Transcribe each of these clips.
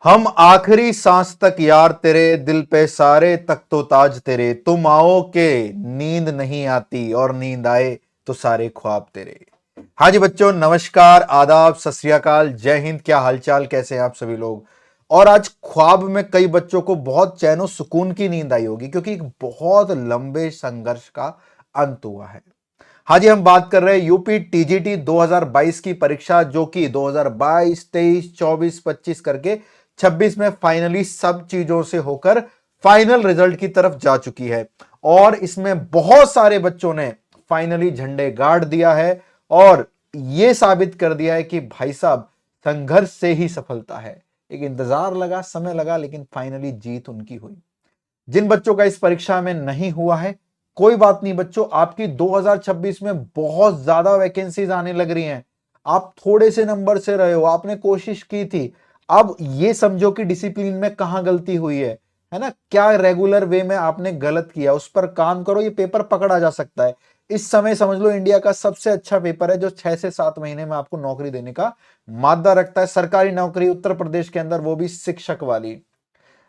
हम आखिरी सांस तक यार तेरे दिल पे सारे तख्तो ताज तेरे, तुम आओ के नींद नहीं आती और नींद आए तो सारे ख्वाब तेरे। हाँ जी बच्चों, नमस्कार, आदाब, सत श्री अकाल, जय हिंद। क्या हालचाल, कैसे हैं आप सभी लोग। और आज ख्वाब में कई बच्चों को बहुत चैन और सुकून की नींद आई होगी क्योंकि एक बहुत लंबे संघर्ष का अंत हुआ है। हाँ जी, हम बात कर रहे हैं यूपी टीजीटी 2022 की परीक्षा, जो कि 2022, 23, 24, 25 करके 26 में फाइनली सब चीजों से होकर फाइनल रिजल्ट की तरफ जा चुकी है। और इसमें बहुत सारे बच्चों ने फाइनली झंडे गाड़ दिया है और यह साबित कर दिया है कि भाई साहब, संघर्ष से ही सफलता है। एक इंतजार लगा, समय लगा, लेकिन फाइनली जीत उनकी हुई। जिन बच्चों का इस परीक्षा में नहीं हुआ है, कोई बात नहीं बच्चों, आपकी 2026 में बहुत ज्यादा वैकेंसीज आने लग रही हैं। आप थोड़े से नंबर से रहे हो, आपने कोशिश की थी। अब ये समझो कि डिसिप्लिन में कहां गलती हुई है ना, क्या रेगुलर वे में आपने गलत किया, उस पर काम करो। ये पेपर पकड़ा जा सकता है। इस समय समझ लो इंडिया का सबसे अच्छा पेपर है, जो 6 से 7 महीने में आपको नौकरी देने का मादा रखता है। सरकारी नौकरी उत्तर प्रदेश के अंदर, वो भी शिक्षक वाली।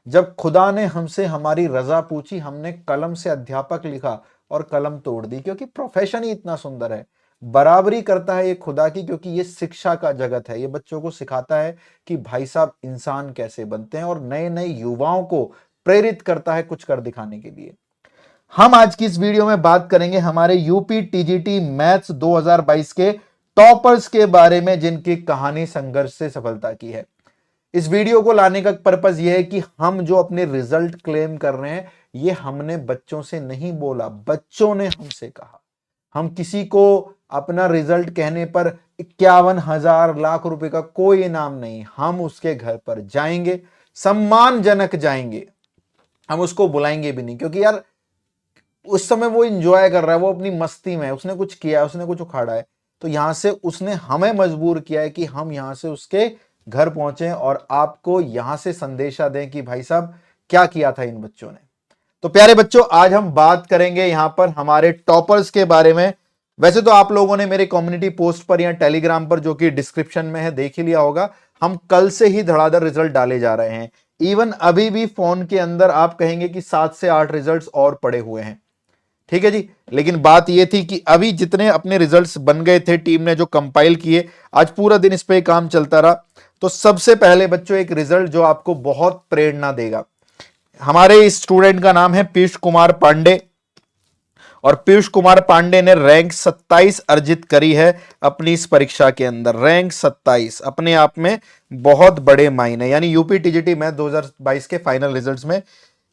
जब खुदा ने हमसे हमारी रजा पूछी, हमने कलम से अध्यापक लिखा और कलम तोड़ दी, क्योंकि प्रोफेशन ही इतना सुंदर है। बराबरी करता है ये खुदा की, क्योंकि ये शिक्षा का जगत है। ये बच्चों को सिखाता है कि भाई साहब इंसान कैसे बनते हैं, और नए नए युवाओं को प्रेरित करता है कुछ कर दिखाने के लिए। हम आज की इस वीडियो में बात करेंगे हमारे यूपी टीजीटी मैथ्स 2022 के टॉपर्स के बारे में, जिनकी कहानी संघर्ष से सफलता की है। इस वीडियो को लाने का पर्पस यह है कि हम जो अपने रिजल्ट क्लेम कर रहे हैं, ये हमने बच्चों से नहीं बोला, बच्चों ने हमसे कहा। हम किसी को अपना रिजल्ट कहने पर 51,000 लाख रुपए का कोई इनाम नहीं, हम उसके घर पर जाएंगे, सम्मानजनक जाएंगे। हम उसको बुलाएंगे भी नहीं, क्योंकि यार उस समय वो इंजॉय कर रहा है, वो अपनी मस्ती में है, उसने कुछ किया है, उसने कुछ उखाड़ा है। तो यहां से उसने हमें मजबूर किया है कि हम यहां से उसके घर पहुंचे और आपको यहां से संदेशा दें कि भाई साहब क्या किया था इन बच्चों ने। तो प्यारे बच्चों, आज हम बात करेंगे यहां पर हमारे टॉपर्स के बारे में। वैसे तो आप लोगों ने मेरे कम्युनिटी पोस्ट पर या टेलीग्राम पर, जो कि डिस्क्रिप्शन में है, देख ही लिया होगा। हम कल से ही धड़ाधड़ रिजल्ट डाले जा रहे हैं। इवन अभी भी फोन के अंदर आप कहेंगे कि 7 से 8 रिजल्ट्स और पड़े हुए हैं। ठीक है जी। लेकिन बात यह थी कि अभी जितने अपने रिजल्ट्स बन गए थे, टीम ने जो कंपाइल किए, आज पूरा दिन इस पे काम चलता रहा। तो सबसे पहले बच्चों, एक रिजल्ट जो आपको बहुत प्रेरणा देगा। हमारे इस स्टूडेंट का नाम है पीयूष कुमार पांडे, और पीयूष कुमार पांडे ने रैंक 27 अर्जित करी है अपनी इस परीक्षा के अंदर। रैंक 27 अपने आप में बहुत बड़े मायने, यानी यूपी टीजीटी मैथ 2022 के फाइनल रिजल्ट्स में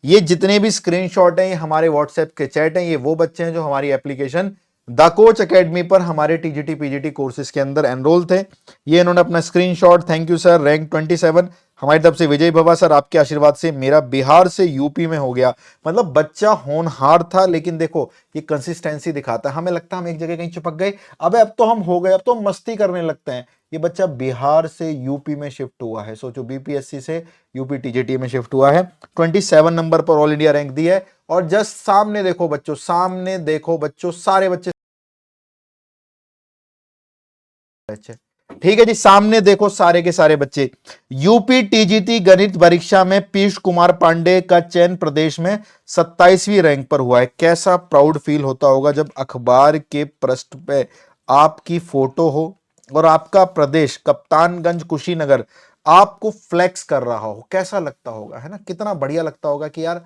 ये जितने भी स्क्रीनशॉट हैं, ये हमारे व्हाट्सएप के चैट हैं। ये वो बच्चे हैं जो हमारी एप्लीकेशन द कोच एकेडमी पर हमारे टीजीटी पीजीटी कोर्सेज के अंदर एनरोल थे। ये इन्होंने अपना screenshot, thank you sir, rank 27 हमारी तरफ से विजय भवा सर, आपके आशीर्वाद से मेरा बिहार से यूपी में हो गया। मतलब बच्चा होनहार था, लेकिन देखो ये कंसिस्टेंसी दिखाता है। हमें लगता है हम एक जगह कहीं चिपक गए, अबे अब तो हम हो गए, अब तो हम मस्ती करने लगते हैं। ये बच्चा बिहार से यूपी में शिफ्ट हुआ है। सोचो, बीपीएससी से यूपी टीजीटी में शिफ्ट हुआ है। 27 नंबर पर ऑल इंडिया रैंक दी है। और जस्ट सामने देखो बच्चों, सामने देखो बच्चों, सारे बच्चे। ठीक है जी, सामने देखो सारे के सारे बच्चे। यूपी टीजीटी गणित परीक्षा में पीयूष कुमार पांडे का चयन प्रदेश में 27वीं रैंक पर हुआ है। कैसा प्राउड फील होता होगा जब अखबार के पृष्ठ पे आपकी फोटो हो और आपका प्रदेश कप्तानगंज कुशीनगर आपको फ्लेक्स कर रहा हो। कैसा लगता होगा, है ना। कितना बढ़िया लगता होगा कि यार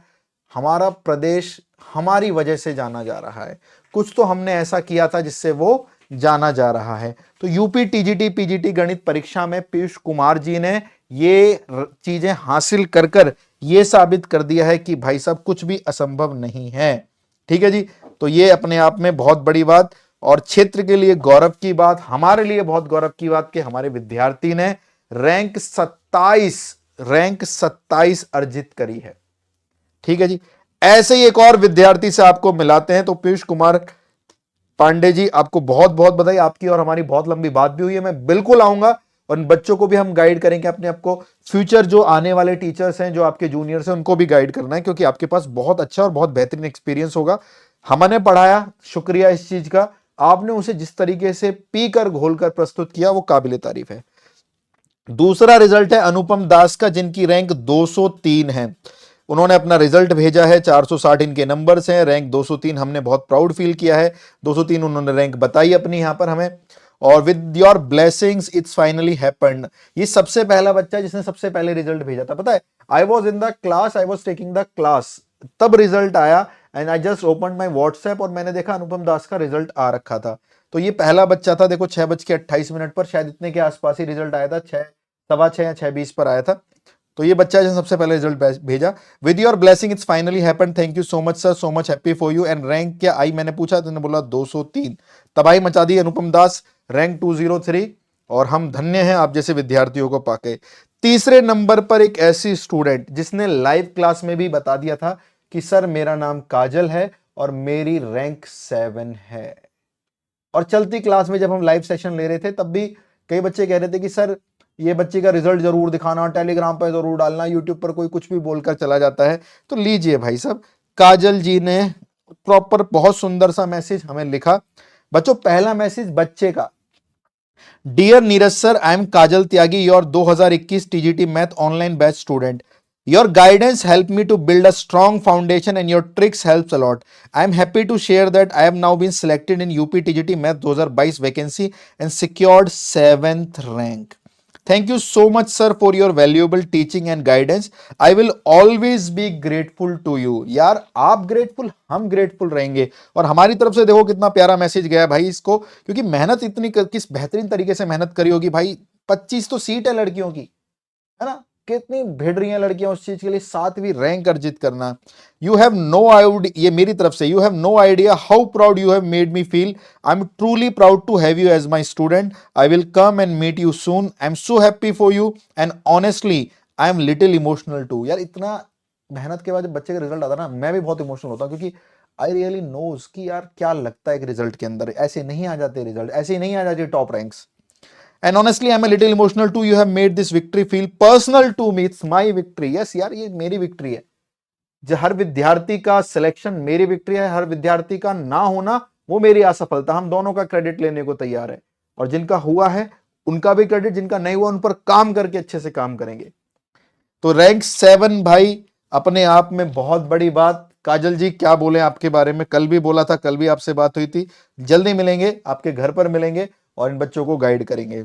हमारा प्रदेश हमारी वजह से जाना जा रहा है। कुछ तो हमने ऐसा किया था जिससे वो जाना जा रहा है। तो यूपी टीजीटी पीजीटी गणित परीक्षा में पीयूष कुमार जी ने ये चीजें हासिल कर कर ये साबित कर दिया है कि भाई साहब कुछ भी असंभव नहीं है। ठीक है जी। तो ये अपने आप में बहुत बड़ी बात, और क्षेत्र के लिए गौरव की बात, हमारे लिए बहुत गौरव की बात कि हमारे विद्यार्थी ने रैंक 27 अर्जित करी है। ठीक है जी। ऐसे ही एक और विद्यार्थी से आपको मिलाते हैं। तो पीयूष कुमार पांडे जी, आपको बहुत बहुत बधाई। आपकी और हमारी बहुत लंबी बात भी हुई है, मैं बिल्कुल आऊंगा और इन बच्चों को भी हम गाइड करेंगे अपने आपको। फ्यूचर जो आने वाले टीचर्स हैं, जो आपके जूनियर्स हैं, उनको भी गाइड करना है, क्योंकि आपके पास बहुत अच्छा और बहुत बेहतरीन एक्सपीरियंस होगा। हमने पढ़ाया, शुक्रिया इस चीज का। आपने उसे जिस तरीके से पी कर घोल कर प्रस्तुत किया, वो काबिले तारीफ है। दूसरा रिजल्ट है अनुपम दास का, जिनकी रैंक 203 है। उन्होंने अपना रिजल्ट भेजा है, 460 इनके नंबर्स हैं, रैंक 203। हमने बहुत प्राउड फील किया है, 203 उन्होंने रैंक बताई अपनी यहां पर हमें। और with your blessings it's finally happened. ये सबसे पहला बच्चा है जिसने सबसे पहले रिजल्ट भेजा था, पता है। I was in the class, I was taking the class, तब रिजल्ट आया। And I just open my WhatsApp और मैंने देखा अनुपम दास का रिजल्ट आ रखा था। तो ये पहला बच्चा था, देखो 6:28 पर, शायद इतने के आसपास ही रिजल्ट आया था, 6:15 या 6:20 पर आया था। तो ये बच्चा जिसने सबसे पहले रिजल्ट भेजा, with your blessing it's finally happened, thank you so much sir, so much happy for you. And rank क्या आई, मैंने पूछा तो बोला 203। तबाही मचा दी अनुपम दास, रैंक 203। और हम धन्य हैं आप जैसे विद्यार्थियों को पाके। तीसरे नंबर पर एक ऐसी स्टूडेंट जिसने लाइव क्लास में भी बता दिया था कि सर मेरा नाम काजल है और मेरी रैंक 7 है। और चलती क्लास में जब हम लाइव सेशन ले रहे थे तब भी कई बच्चे कह रहे थे कि सर ये बच्चे का रिजल्ट जरूर दिखाना, टेलीग्राम पर जरूर डालना, यूट्यूब पर कोई कुछ भी बोलकर चला जाता है। तो लीजिए भाई साहब, काजल जी ने प्रॉपर बहुत सुंदर सा मैसेज हमें लिखा। बच्चों पहला मैसेज बच्चे का, dear Neeraj sir, I am Kajal Tyagi, your 2021 TGT math online batch student. Your guidance helped me to build a strong foundation and your tricks helps a lot. I am happy to share that I have now been selected in UP TGT Math 2022 vacancy and secured 7th rank. Thank you so much sir for your valuable teaching and guidance. I will always be grateful to you. यार आप grateful, हम grateful रहेंगे। और हमारी तरफ से देखो कितना प्यारा मैसेज गया भाई इसको, क्योंकि मेहनत इतनी किस बेहतरीन तरीके से मेहनत करी होगी भाई। 25 तो सीट है लड़कियों की, है ना। कितनी भिड़ रही हैं लड़कियां उस चीज के लिए, 7वीं रैंक अर्जित करना। यू हैव नो आइडिया, ये मेरी तरफ से, you have no idea how proud you have made me feel. I am truly proud to have you as my student. I will come and meet you soon. I am so happy for you and honestly I am little emotional too. यार इतना मेहनत के बाद जब बच्चे का result आता है ना, मैं भी बहुत इमोशनल होता हूँ, क्योंकि आई रियली नोज कि यार क्या लगता है एक रिजल्ट के अंदर। ऐसे नहीं आ जाते रिजल्ट, ऐसे ही नहीं आ जाते top ranks. And honestly, I'm a little emotional too. You have made this victory feel personal to me. It's my victory. Yes, यार ये मेरी विक्ट्री है। जो हर विद्यार्थी का सिलेक्शन मेरी विक्ट्री है, हर विद्यार्थी का ना होना वो मेरी असफलता। हम दोनों का क्रेडिट लेने को तैयार है, और जिनका हुआ है उनका भी क्रेडिट, जिनका नहीं हुआ उन पर काम करके अच्छे से काम करेंगे। तो रैंक 7 भाई अपने आप में बहुत बड़ी बात। काजल जी क्या बोले आपके बारे में, कल भी बोला था, कल भी आपसे बात हुई थी। जल्दी मिलेंगे, आपके घर पर मिलेंगे और इन बच्चों को गाइड करेंगे।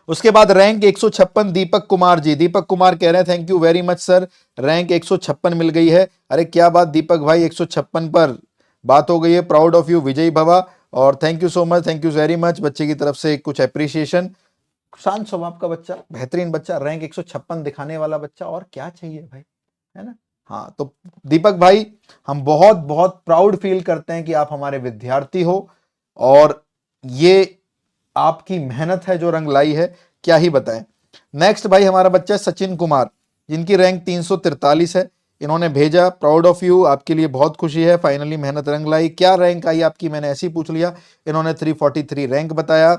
उसके बाद रैंक 156 दीपक कुमार जी। दीपक कुमार कह रहे हैं thank you very much sir, rank 156 मिल गई है। अरे क्या बात दीपक भाई, 156 पर बात हो गई है। प्राउड ऑफ यू विजय भवा, और thank you so much, thank you very much. बच्चे की तरफ से कुछ अप्रिसिएशन। शांत स्वभाव का बच्चा, बेहतरीन बच्चा, रैंक 156 दिखाने वाला बच्चा, और क्या चाहिए भाई, है ना। हाँ तो दीपक भाई हम बहुत बहुत प्राउड फील करते हैं कि आप हमारे विद्यार्थी हो, और ये आपकी मेहनत है जो रंग लाई है, क्या ही बताएं। नेक्स्ट भाई हमारा बच्चा है सचिन कुमार, जिनकी रैंक 343 है। इन्होंने भेजा प्राउड ऑफ यू, आपके लिए बहुत खुशी है, फाइनली मेहनत रंग लाई। क्या रैंक आई आपकी, मैंने ऐसे ही पूछ लिया। इन्होंने 343 रैंक बताया।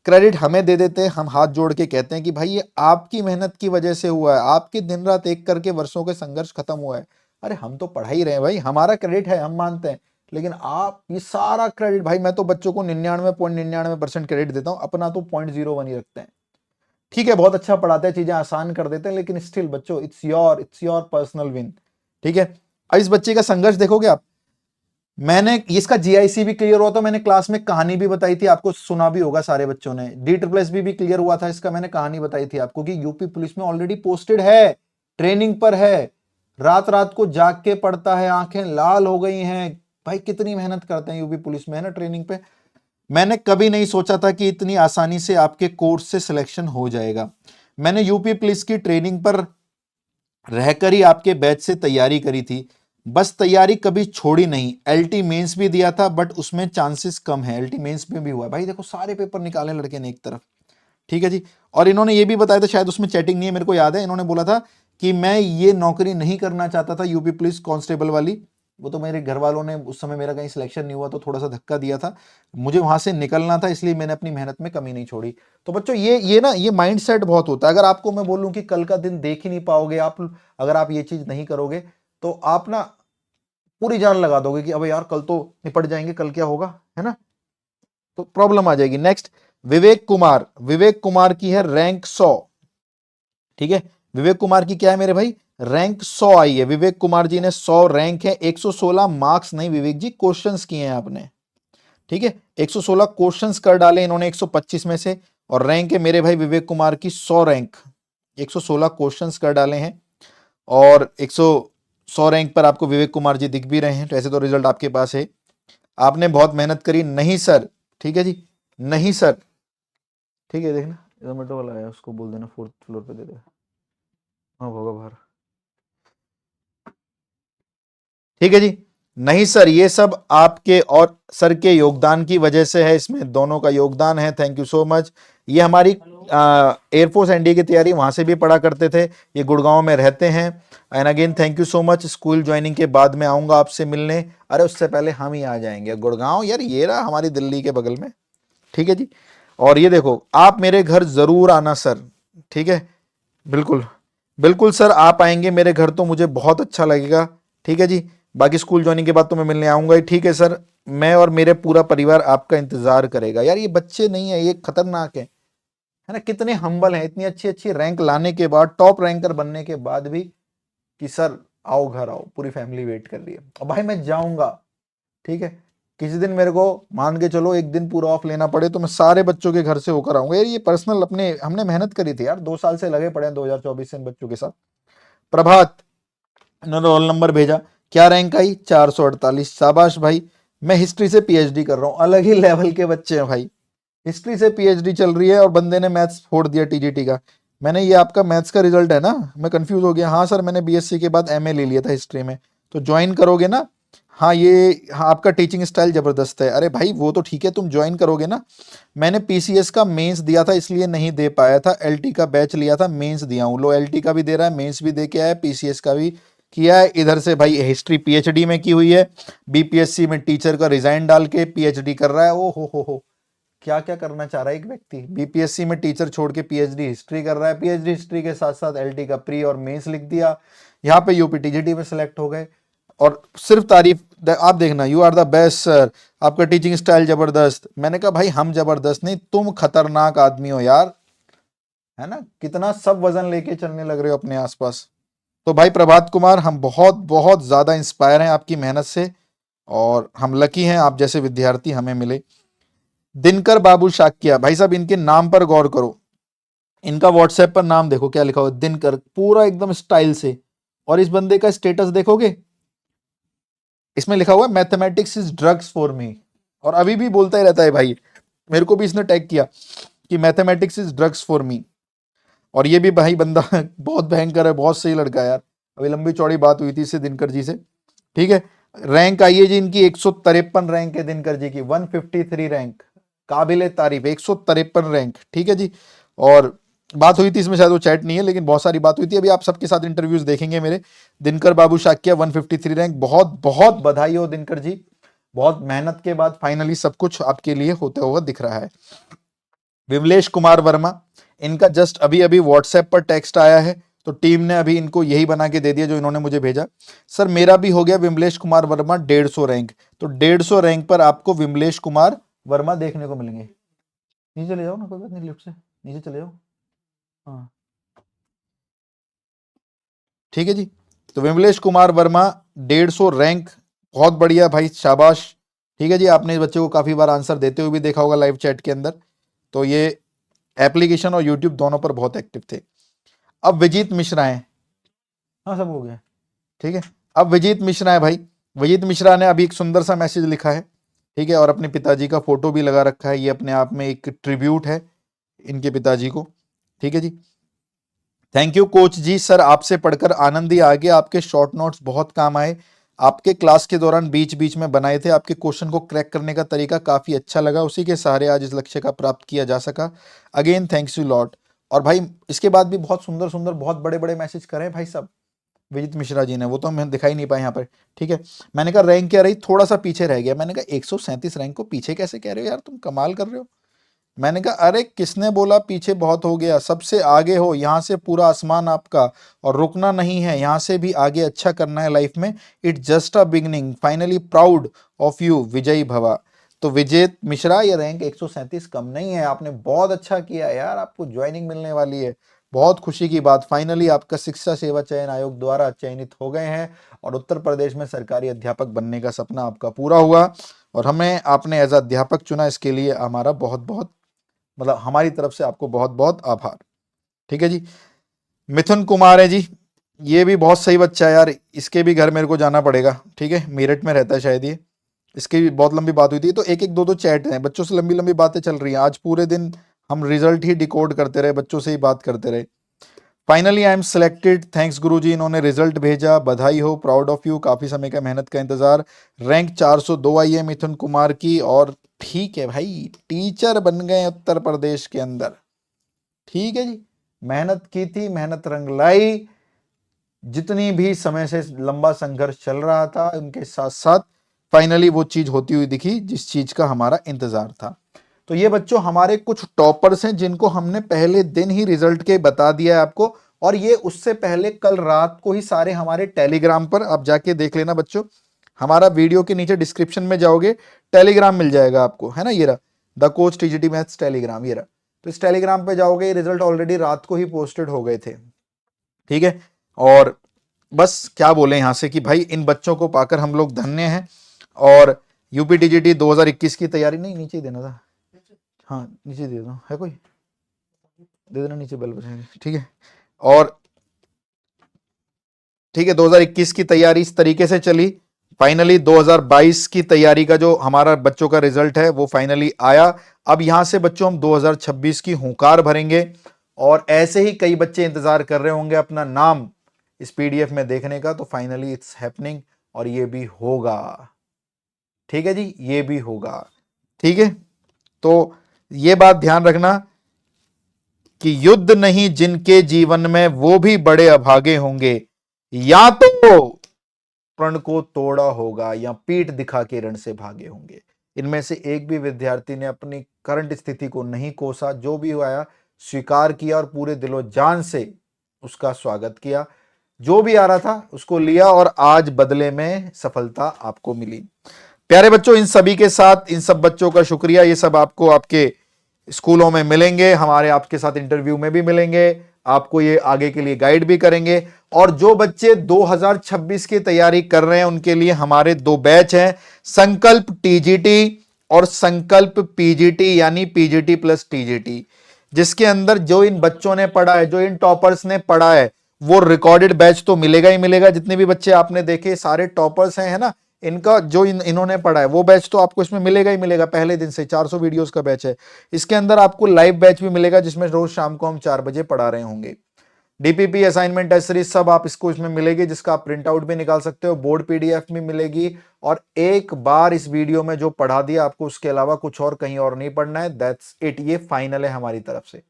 क्रेडिट हमें दे देते हैं, हम हाथ जोड़ के कहते हैं कि भाई ये आपकी मेहनत की वजह से हुआ है, आपकी दिन रात एक करके वर्षों के संघर्ष खत्म हुआ है। अरे हम तो पढ़ा ही रहे हैं भाई, हमारा क्रेडिट है, हम मानते हैं, लेकिन आप ये सारा क्रेडिट भाई, मैं तो बच्चों को 99.99% क्रेडिट देता हूं, अपना तो 0.01 ही रखते हैं। ठीक है बहुत अच्छा पढ़ाते हैं, चीजें आसान कर देते हैं, लेकिन स्टिल बच्चों इट्स योर पर्सनल विन। ठीक है, अब इस बच्चे का संघर्ष देखोगे आप। मैंने इसका जीआईसी भी क्लियर हुआ था, मैंने क्लास में कहानी भी बताई थी आपको, सुना भी होगा सारे बच्चों ने। DSSB भी क्लियर हुआ था इसका, मैंने कहानी बताई थी आपको कि यूपी पुलिस में ऑलरेडी पोस्टेड है, ट्रेनिंग पर है, रात रात को जाग के पढ़ता है, आंखें लाल हो गई हैं भाई। कितनी मेहनत करते हैं यूपी पुलिस में, है ना, ट्रेनिंग पे। मैंने कभी नहीं सोचा था कि इतनी आसानी से आपके कोर्स से सिलेक्शन हो जाएगा। मैंने यूपी पुलिस की ट्रेनिंग पर रहकर ही आपके बैच से तैयारी करी थी, बस तैयारी कभी छोड़ी नहीं। एलटी मेंस भी दिया था बट उसमें चांसेस कम है, एलटी मेंस में भी हुआ भाई। देखो सारे पेपर निकाले लड़के ने एक तरफ। ठीक है जी, और इन्होंने ये भी बताया था, शायद उसमें चैटिंग नहीं है, मेरे को याद है, इन्होंने बोला था कि मैं ये नौकरी नहीं करना चाहता था यूपी पुलिस कांस्टेबल वाली। वो तो मेरे घर वालों ने उस समय, मेरा कहीं सिलेक्शन नहीं हुआ तो थोड़ा सा धक्का दिया था, मुझे वहां से निकलना था, इसलिए मैंने अपनी मेहनत में कमी नहीं छोड़ी। तो बच्चों ये ना ये माइंडसेट बहुत होता है। अगर आपको मैं बोलूं कि कल का दिन देख ही नहीं पाओगे आप, अगर आप ये चीज नहीं करोगे तो आप ना पूरी जान लगा दोगे कि अबे यार कल तो निपट जाएंगे, कल क्या होगा, है ना, तो प्रॉब्लम आ जाएगी। नेक्स्ट विवेक कुमार, विवेक कुमार की है रैंक 100। ठीक है। विवेक कुमार की क्या है मेरे भाई, रैंक 100 आई है। विवेक कुमार जी ने 100 रैंक है, 116 मार्क्स नहीं विवेक जी, क्वेश्चंस किए हैं आपने। ठीक है, 116 क्वेश्चंस कर डाले इन्होंने 125 में से, और रैंक है मेरे भाई विवेक कुमार की 100 रैंक, 116 क्वेश्चंस कर डाले हैं और 100 रैंक पर आपको विवेक कुमार जी दिख भी रहे हैं। तो ऐसे तो रिजल्ट आपके पास है, आपने बहुत मेहनत करी। नहीं सर, ठीक है जी, नहीं सर, ठीक है। देखना जोमेटो वाला आया, उसको बोल देना 4th फ्लोर पे दे दे। हाँ होगा बाहर, ठीक है जी। नहीं सर, ये सब आपके और सर के योगदान की वजह से है, इसमें दोनों का योगदान है। Thank you so much. ये हमारी एयरफोर्स एनडीए की तैयारी वहां से भी पढ़ा करते थे, ये गुड़गांव में रहते हैं। And again thank you so much. School joining के बाद में आऊंगा आपसे मिलने, अरे उससे पहले हम ही आ जाएंगे गुड़गांव, यार ये रहा हमारी दिल्ली के बगल में, ठीक है जी। और ये देखो, आप मेरे घर जरूर आना सर, ठीक है, बिल्कुल बिल्कुल सर, आप आएंगे मेरे घर तो मुझे बहुत अच्छा लगेगा, ठीक है जी। बाकी स्कूल ज्वाइनिंग के बाद तो मैं मिलने आऊंगा ही, ठीक है सर। मैं और मेरे पूरा परिवार आपका इंतजार करेगा। यार ये बच्चे नहीं है, ये खतरनाक है ना, कितने हम्बल हैं, इतनी अच्छी अच्छी रैंक लाने के बाद, टॉप रैंकर बनने के बाद भी, कि सर आओ घर आओ, पूरी फैमिली वेट कर रही है। और भाई मैं जाऊंगा, ठीक है, किसी दिन मेरे को मान के चलो एक दिन पूरा ऑफ लेना पड़े तो मैं सारे बच्चों के घर से होकर आऊंगा। यार ये पर्सनल अपने हमने मेहनत करी थी यार, 2 साल से लगे पड़े हैं 2024 से इन बच्चों के साथ। प्रभात, इन्होंने रोल नंबर भेजा, क्या रैंक आई, 448, शाबाश भाई। मैं हिस्ट्री से पीएचडी कर रहा हूँ, अलग ही लेवल के बच्चे हैं भाई, हिस्ट्री से पीएचडी चल रही है और बंदे ने मैथ्स फोड़ दिया टीजीटी का। मैंने, ये आपका मैथ्स का रिजल्ट है ना, मैं कंफ्यूज हो गया। हाँ सर, मैंने बीएससी के बाद एमए ले लिया था हिस्ट्री में, तो ज्वाइन करोगे ना। हाँ ये, हाँ आपका टीचिंग स्टाइल जबरदस्त है। अरे भाई वो तो ठीक है, तुम ज्वाइन करोगे ना। मैंने पीसीएस का मेंस दिया था इसलिए नहीं दे पाया था, एलटी का बैच लिया था, मेंस दिया हूँ। लो एलटी का भी दे रहा है, मेंस भी दे के आया, पीसीएस का भी किया है। इधर से भाई हिस्ट्री पीएचडी में की हुई है, बीपीएससी में टीचर का रिजाइन डाल के पीएचडी कर रहा है। ओ हो, क्या क्या करना चाह रहा है एक व्यक्ति, बीपीएससी में टीचर छोड़ के पीएचडी हिस्ट्री कर रहा है, पीएचडी हिस्ट्री के साथ साथ एलटी का प्री और मेंस लिख दिया, यहाँ पे यूपी टीजीटी में सिलेक्ट हो गए। और सिर्फ तारीफ, आप देखना, you are the best sir, आपका टीचिंग स्टाइल जबरदस्त। मैंने कहा भाई हम जबरदस्त नहीं, तुम खतरनाक आदमी हो यार, है ना, कितना सब वजन लेके चलने लग रहे हो अपने आसपास। तो भाई प्रभात कुमार, हम बहुत बहुत ज्यादा इंस्पायर हैं आपकी मेहनत से, और हम लकी हैं आप जैसे विद्यार्थी हमें मिले। दिनकर बाबू शाक्या, भाई साहब इनके नाम पर गौर करो, इनका व्हाट्सएप पर नाम देखो क्या लिखा हुआ है, दिनकर, पूरा एकदम स्टाइल से। और इस बंदे का स्टेटस देखोगे, इसमें लिखा हुआ है mathematics is drugs for me, और अभी भी बोलता ही रहता है भाई, मेरे को भी इसने टैग किया कि mathematics is drugs for me. और ये भी भाई बंदा बहुत भयंकर है, बहुत सही लड़का है यार। अभी लंबी चौड़ी बात हुई थी इससे, दिनकर जी से, ठीक है। रैंक आई है जी इनकी 153 रैंक है दिनकर जी की, 153 रैंक, काबिले तारीफ, 153 रैंक, ठीक है जी। और बात हुई थी इसमें, शायद वो चैट नहीं है लेकिन बहुत सारी बात हुई थी, अभी आप सबके साथ इंटरव्यूज देखेंगे मेरे। दिनकर बाबू शाक्या 153 रैंक, बहुत बहुत बधाई हो दिनकर जी, बहुत मेहनत के बाद फाइनली सब कुछ आपके लिए होता हुआ दिख रहा है। विमलेश कुमार वर्मा, इनका जस्ट अभी अभी व्हाट्सएप पर टेक्स्ट आया है, तो टीम ने अभी इनको यही बना के दे दिया जो इन्होंने मुझे भेजा। सर मेरा भी हो गया विमलेश कुमार वर्मा 150 रैंक, तो 150 रैंक पर आपको विमलेश कुमार वर्मा देखने को मिलेंगे। नीचे चले जाओ ना, कोई बात नहीं, लिफ्ट से नीचे चले जाओ, हाँ ठीक है जी। तो विमलेश कुमार वर्मा 150 रैंक, बहुत बढ़िया भाई, शाबाश। ठीक है जी, आपने इस बच्चे को काफी बार आंसर देते हुए भी देखा होगा लाइव चैट के अंदर, तो ये एप्लीकेशन और यूट्यूब दोनों पर बहुत एक्टिव थे। अब विजीत मिश्रा है, हाँ सब हो गया, ठीक है। अब विजीत मिश्रा है भाई, विजीत मिश्रा ने अभी एक सुंदर सा मैसेज लिखा है, ठीक है, और अपने पिताजी का फोटो भी लगा रखा है, ये अपने आप में एक ट्रिब्यूट है इनके पिताजी को, ठीक है जी। Thank you coach ji, sir आपसे पढ़कर आनंद ही आ गया, आपके शॉर्ट नोट्स बहुत काम आए, आपके क्लास के दौरान बीच बीच में बनाए थे, आपके क्वेश्चन को क्रैक करने का तरीका काफी अच्छा लगा, उसी के सहारे आज इस लक्ष्य का प्राप्त किया जा सका। Again thanks you lot. और भाई इसके बाद भी बहुत सुंदर सुंदर बहुत बड़े बड़े मैसेज करें भाई साहब विजित मिश्रा जी ने, वो तो हमें दिखाई नहीं पाए यहाँ पर, ठीक है। मैंने कहा रैंक क्या रही, थोड़ा सा पीछे रह गया, मैंने कहा 137 रैंक को पीछे कैसे कह रहे हो यार, तुम कमाल कर रहे हो। मैंने कहा अरे किसने बोला पीछे बहुत हो गया, सबसे आगे हो, यहाँ से पूरा आसमान आपका, और रुकना नहीं है, यहाँ से भी आगे अच्छा करना है लाइफ में, it's just a beginning, finally proud of you विजयी भवा। तो विजय मिश्रा, ये रैंक 137 कम नहीं है, आपने बहुत अच्छा किया यार, आपको ज्वाइनिंग मिलने वाली है, बहुत खुशी की बात, फाइनली आपका शिक्षा सेवा चयन आयोग द्वारा चयनित हो गए हैं और उत्तर प्रदेश में सरकारी अध्यापक बनने का सपना आपका पूरा हुआ और हमें आपने एज अध्यापक चुना, इसके लिए हमारा बहुत बहुत मतलब हमारी तरफ से आपको बहुत बहुत आभार। ठीक है जी। मिथुन कुमार है जी, ये भी बहुत सही बच्चा है यार, इसके भी घर मेरे को जाना पड़ेगा। ठीक है, मेरठ में रहता है शायद ये, इसकी भी बहुत लंबी बात हुई थी, तो एक एक दो दो चैट हैं, बच्चों से लंबी लंबी बातें चल रही हैं। आज पूरे दिन हम रिजल्ट ही डिकोड करते रहे, बच्चों से ही बात करते रहे। Finally I am selected, thanks गुरुजी, इन्होंने रिजल्ट भेजा, बधाई हो, प्राउड ऑफ यू, काफी समय का मेहनत का इंतजार। रैंक 402 आई है मिथुन कुमार की, और ठीक है भाई, टीचर बन गए उत्तर प्रदेश के अंदर। ठीक है जी, मेहनत की थी, मेहनत रंग लाई। जितनी भी समय से लंबा संघर्ष चल रहा था उनके साथ साथ फाइनली वो चीज होती हुई दिखी जिस चीज का हमारा इंतजार था। तो ये बच्चों हमारे कुछ टॉपर्स हैं जिनको हमने पहले दिन ही रिजल्ट के बता दिया है आपको, और ये उससे पहले कल रात को ही सारे हमारे टेलीग्राम पर आप जाके देख लेना बच्चों। हमारा वीडियो के नीचे डिस्क्रिप्शन में जाओगे, टेलीग्राम मिल जाएगा आपको, है ना, ये रहा the coach TGT maths Telegram, ये रहा। तो इस टेलीग्राम पे जाओगे, रिजल्ट ऑलरेडी रात को ही पोस्टेड हो गए थे। ठीक है, और बस क्या बोले यहां से कि भाई इन बच्चों को पाकर हम लोग धन्य हैं। और यूपी टीजीटी 2021 की तैयारी, नहीं नीचे ही देना था, हाँ नीचे दे दो, है कोई दे देना नीचे बेल बजाएंगे। ठीक है, और ठीक है 2021 की तैयारी इस तरीके से चली। फाइनली 2022 की तैयारी का जो हमारा बच्चों का रिजल्ट है वो फाइनली आया। अब यहां से बच्चों हम 2026 की हुंकार भरेंगे, और ऐसे ही कई बच्चे इंतजार कर रहे होंगे अपना नाम इस पीडीएफ में देखने का। तो फाइनली इट्स हैपनिंग, और ये भी होगा। ठीक है जी, ये भी होगा। ठीक है, तो ये बात ध्यान रखना कि युद्ध नहीं जिनके जीवन में वो भी बड़े अभागे होंगे, या तो प्रण को तोड़ा होगा या पीठ दिखा के रण से भागे होंगे। इनमें से एक भी विद्यार्थी ने अपनी करंट स्थिति को नहीं कोसा, जो भी आया स्वीकार किया और पूरे दिलो जान से उसका स्वागत किया। जो भी आ रहा था उसको लिया, और आज बदले में सफलता आपको मिली। प्यारे बच्चों, इन सभी के साथ इन सब बच्चों का शुक्रिया। ये सब आपको आपके स्कूलों में मिलेंगे, हमारे आपके साथ इंटरव्यू में भी मिलेंगे, आपको ये आगे के लिए गाइड भी करेंगे। और जो बच्चे 2026 की तैयारी कर रहे हैं उनके लिए हमारे दो बैच हैं, संकल्प टीजीटी और संकल्प पीजीटी, यानी पीजीटी प्लस टीजीटी, जिसके अंदर जो इन बच्चों ने पढ़ा है, जो इन टॉपर्स ने पढ़ा है, वो रिकॉर्डेड बैच तो मिलेगा ही मिलेगा। जितने भी बच्चे आपने देखे सारे टॉपर्स हैं, है ना, इनका जो इन्होंने पढ़ा है वो बैच तो आपको इसमें मिलेगा ही मिलेगा। पहले दिन से 400 वीडियोस का बैच है। इसके अंदर आपको लाइव बैच भी मिलेगा जिसमें रोज शाम को हम 4 बजे पढ़ा रहे होंगे। डीपीपी, असाइनमेंट, टेस्ट सीरीज सब आप इसको इसमें मिलेगी, जिसका आप प्रिंट आउट भी निकाल सकते हो, बोर्ड पीडीएफ भी मिलेगी। और एक बार इस वीडियो में जो पढ़ा दिया आपको, उसके अलावा कुछ और कहीं और नहीं पढ़ना है। दैट्स इट, ये फाइनल है हमारी तरफ से।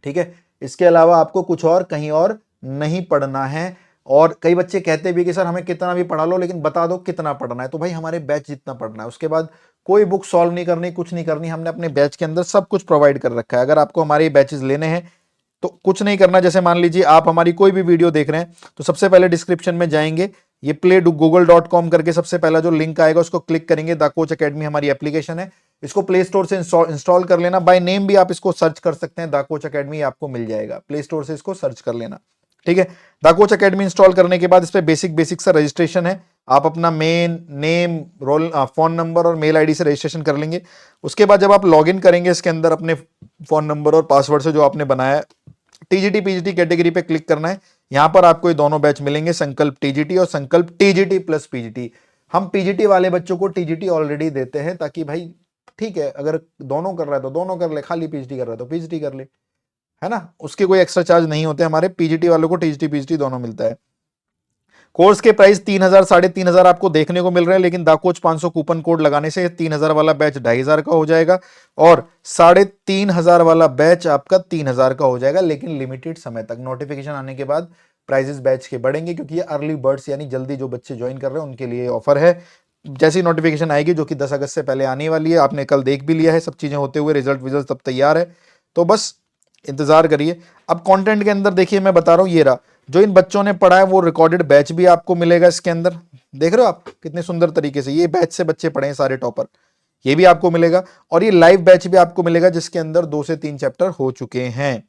ठीक है, इसके अलावा आपको कुछ और कहीं और नहीं पढ़ना है। और कई बच्चे कहते भी कि सर हमें कितना भी पढ़ा लो लेकिन बता दो कितना पढ़ना है। तो भाई हमारे बैच जितना पढ़ना है, उसके बाद कोई बुक सॉल्व नहीं करनी, कुछ नहीं करनी, हमने अपने बैच के अंदर सब कुछ प्रोवाइड कर रखा है। अगर आपको हमारे बैचेस लेने हैं तो कुछ नहीं करना। जैसे मान लीजिए आप हमारी कोई भी वीडियो देख रहे हैं, तो सबसे पहले डिस्क्रिप्शन में जाएंगे, ये play.google.com करके सबसे पहला जो लिंक आएगा उसको क्लिक करेंगे। द कोच अकेडमी हमारी एप्लीकेशन है, इसको प्ले स्टोर से इंस्टॉल कर लेना। बाय नेम भी आप इसको सर्च कर सकते हैं, द कोच अकेडमी आपको मिल जाएगा, प्ले स्टोर से इसको सर्च कर लेना। ठीक है, द कोच अकेडमी इंस्टॉल करने के बाद इस पे बेसिक सा रजिस्ट्रेशन है। आप अपना main name, role, phone number और मेल आईडी से रजिस्ट्रेशन कर लेंगे। उसके बाद जब आप लॉगिन करेंगे इसके अंदर अपने फोन नंबर और पासवर्ड से जो आपने बनाया है, टीजीटी पीजीटी कैटेगरी पे क्लिक करना है। यहां पर आपको ये दोनों बैच मिलेंगे, संकल्प टीजीटी और संकल्प टीजीटी प्लस पीजीटी। हम पीजीटी वाले बच्चों को टीजीटी ऑलरेडी देते हैं, ताकि भाई ठीक है, अगर दोनों कर रहा है तो दोनों कर ले, खाली पीजीटी कर रहा है तो पीजीटी कर ले, है ना, उसके कोई एक्स्ट्रा चार्ज नहीं होते। हमारे पीजीटी वालों को टीजीटी पीजीटी दोनों मिलता है। कोर्स के प्राइस 3000 3,500 आपको देखने को मिल रहे हैं, लेकिन द कोच 500 कूपन कोड लगाने से 3000 वाला बैच 2500 का हो जाएगा, और 3500 वाला बैच आपका 3000 का हो जाएगा, लेकिन लिमिटेड समय तक। नोटिफिकेशन आने के बाद प्राइजेस बैच के बढ़ेंगे, क्योंकि ये अर्ली बर्ड्स यानी जल्दी जो बच्चे ज्वाइन कर रहे हैं उनके लिए ऑफर है। जैसी नोटिफिकेशन आएगी, जो कि 10 अगस्त से पहले आने वाली है, आपने कल देख भी लिया है, सब चीजें होते हुए रिजल्ट विजल्ट सब तैयार है, तो बस इंतजार करिए। अब कंटेंट के अंदर देखिए, मैं बता रहा हूं, ये रहा जो इन बच्चों ने पढ़ा है, वो रिकॉर्डेड बैच भी आपको मिलेगा इसके अंदर। देख रहे हो आप कितने सुंदर तरीके से ये बैच से बच्चे पढ़े हैं सारे टॉपर, ये भी आपको मिलेगा। और ये लाइव बैच भी आपको मिलेगा, जिसके अंदर 2 से 3 चैप्टर हो चुके हैं।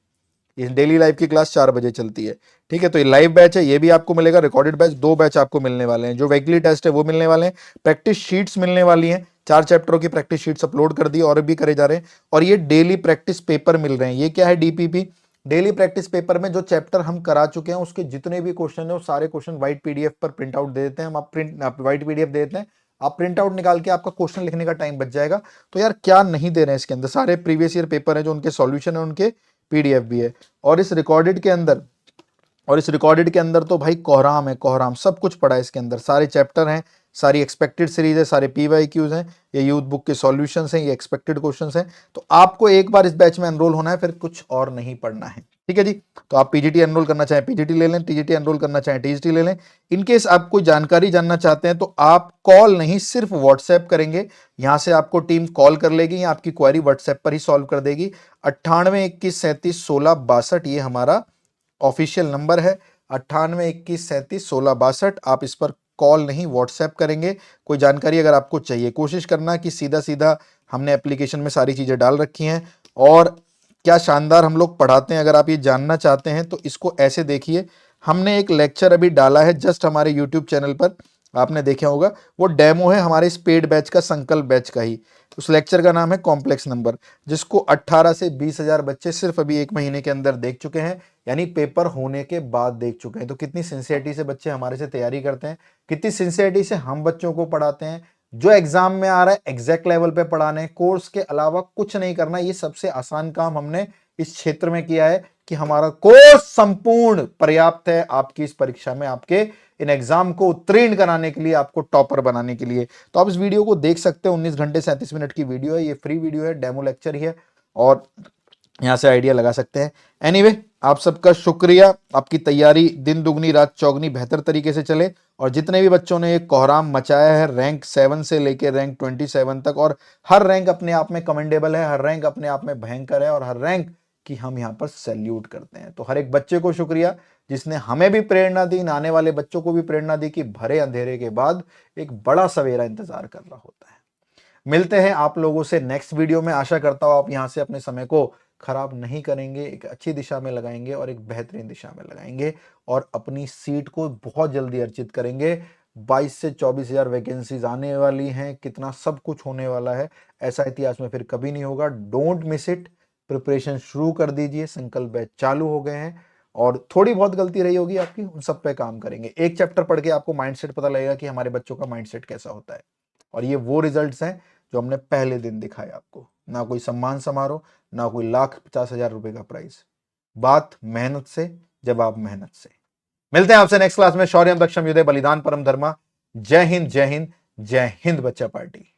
ये डेली लाइव की क्लास 4 बजे चलती है, ठीक है। तो ये लाइव बैच है, ये भी आपको मिलेगा। रिकॉर्डेड बैच 2 बैच आपको मिलने वाले हैं। जो वीकली टेस्ट है वो मिलने वाले हैं। प्रैक्टिस शीट्स मिलने वाली हैं, 4 चैप्टरों की प्रैक्टिस शीट्स अपलोड कर दी और भी करे जा रहे हैं। और ये डेली प्रैक्टिस पेपर मिल रहे हैं। ये क्या है, डीपीपी, डेली प्रैक्टिस पेपर में जो चैप्टर हम करा चुके हैं उसके जितने भी क्वेश्चन है वो सारे क्वेश्चन व्हाइट पीडीएफ पर प्रिंट आउट दे देते हैं हम। आप व्हाइट पीडीएफ दे देते हैं, आप प्रिंट आउट निकाल के आपका क्वेश्चन लिखने का टाइम बच जाएगा। तो यार क्या नहीं दे रहे हैं इसके अंदर, सारे प्रीवियस ईयर पेपर है जो उनके सॉल्यूशन है, उनके पीडीएफ भी है। और इस रिकॉर्डेड के अंदर तो भाई कोहराम है, कोहराम, सब कुछ पड़ा है इसके अंदर। सारे चैप्टर हैं, सारी एक्सपेक्टेड सीरीज है, सारे पीवाईक्यूज हैं, ये यूथ बुक के सॉल्यूशंस हैं, ये एक्सपेक्टेड क्वेश्चंस हैं। तो आपको एक बार इस बैच में एनरोल होना है, फिर कुछ और नहीं पढ़ना है, ठीक है जी। तो आप पीजीटी एनरोल करना चाहें पीजीटी ले लें, टीजीटी एनरोल करना चाहें टीजीटी ले लें। इनकेस आप कोई जानकारी जानना चाहते हैं तो आप कॉल नहीं, सिर्फ व्हाट्सएप करेंगे। यहां से आपको टीम कॉल कर लेगी या आपकी क्वेरी व्हाट्सएप पर ही सॉल्व कर देगी। 9821371662 ये हमारा ऑफिशियल नंबर है, 9821371662। आप इस पर कॉल नहीं व्हाट्सएप करेंगे। कोई जानकारी अगर आपको चाहिए, कोशिश करना कि सीधा सीधा, हमने एप्लीकेशन में सारी चीजें डाल रखी हैं और क्या शानदार हम लोग पढ़ाते हैं। अगर आप ये जानना चाहते हैं तो इसको ऐसे देखिए, हमने एक लेक्चर अभी डाला है जस्ट हमारे यूट्यूब चैनल पर, आपने देखा होगा, वो डेमो है हमारे इस पेड बैच का, संकल्प बैच का ही। उस लेक्चर का नाम है कॉम्प्लेक्स नंबर, जिसको 18 से 20,000 बच्चे सिर्फ अभी 1 महीने के अंदर देख चुके हैं, यानी पेपर होने के बाद देख चुके हैं। तो कितनी सिंसियरिटी से बच्चे हमारे से तैयारी करते हैं, कितनी सिंसियरिटी से हम बच्चों को पढ़ाते हैं। जो एग्जाम में आ रहा है एग्जैक्ट लेवल पे पढ़ाने, कोर्स के अलावा कुछ नहीं करना। ये सबसे आसान काम हमने इस क्षेत्र में किया है कि हमारा कोर्स संपूर्ण पर्याप्त है आपकी इस परीक्षा में, आपके इन एग्जाम को उत्तीर्ण कराने के लिए, आपको टॉपर बनाने के लिए। तो आप इस वीडियो को देख सकते हैं, 19 घंटे 37 मिनट की वीडियो है, ये फ्री वीडियो है, डेमो लेक्चर ही है, और यहां से आइडिया लगा सकते हैं। एनीवे, आप सबका शुक्रिया। आपकी तैयारी दिन दुगनी रात चौगनी बेहतर तरीके से चले। और जितने भी बच्चों ने ये कोहराम मचाया है रैंक 7 से लेकर रैंक 27 तक, और हर रैंक अपने आप में कमेंडेबल है, हर रैंक अपने आप में भयंकर है, और हर रैंक की हम यहाँ पर सैल्यूट करते हैं। तो हर एक बच्चे को शुक्रिया जिसने हमें भी प्रेरणा दी, आने वाले बच्चों को भी प्रेरणा दी कि भरे अंधेरे के बाद एक बड़ा सवेरा इंतजार कर रहा होता है। मिलते हैं आप लोगों से नेक्स्ट वीडियो में। आशा करता हूं आप यहां से अपने समय को खराब नहीं करेंगे, एक अच्छी दिशा में लगाएंगे और एक बेहतरीन दिशा में लगाएंगे, और अपनी सीट को बहुत जल्दी अर्जित करेंगे। 22 से 24,000 वैकेंसीज आने वाली हैं, कितना सब कुछ होने वाला है, ऐसा इतिहास में फिर कभी नहीं होगा। Don't miss it. प्रिपरेशन शुरू कर दीजिए, संकल्प बैच चालू हो गए हैं, और थोड़ी बहुत गलती रही होगी आपकी, उन सब पे काम करेंगे। एक चैप्टर पढ़ के आपको माइंडसेट पता लगेगा कि हमारे बच्चों का माइंडसेट कैसा होता है, और ये वो रिजल्ट्स हैं जो हमने पहले दिन दिखाए आपको। ना कोई सम्मान समारोह, ना कोई 1,50,000 रुपए का प्राइस, बात मेहनत से, जब आप मेहनत से। मिलते हैं आपसे नेक्स्ट क्लास में। शौर्यम दक्षम युधे बलिदान परम धर्मा। जय हिंद, जय हिंद, जय हिंद बच्चा पार्टी।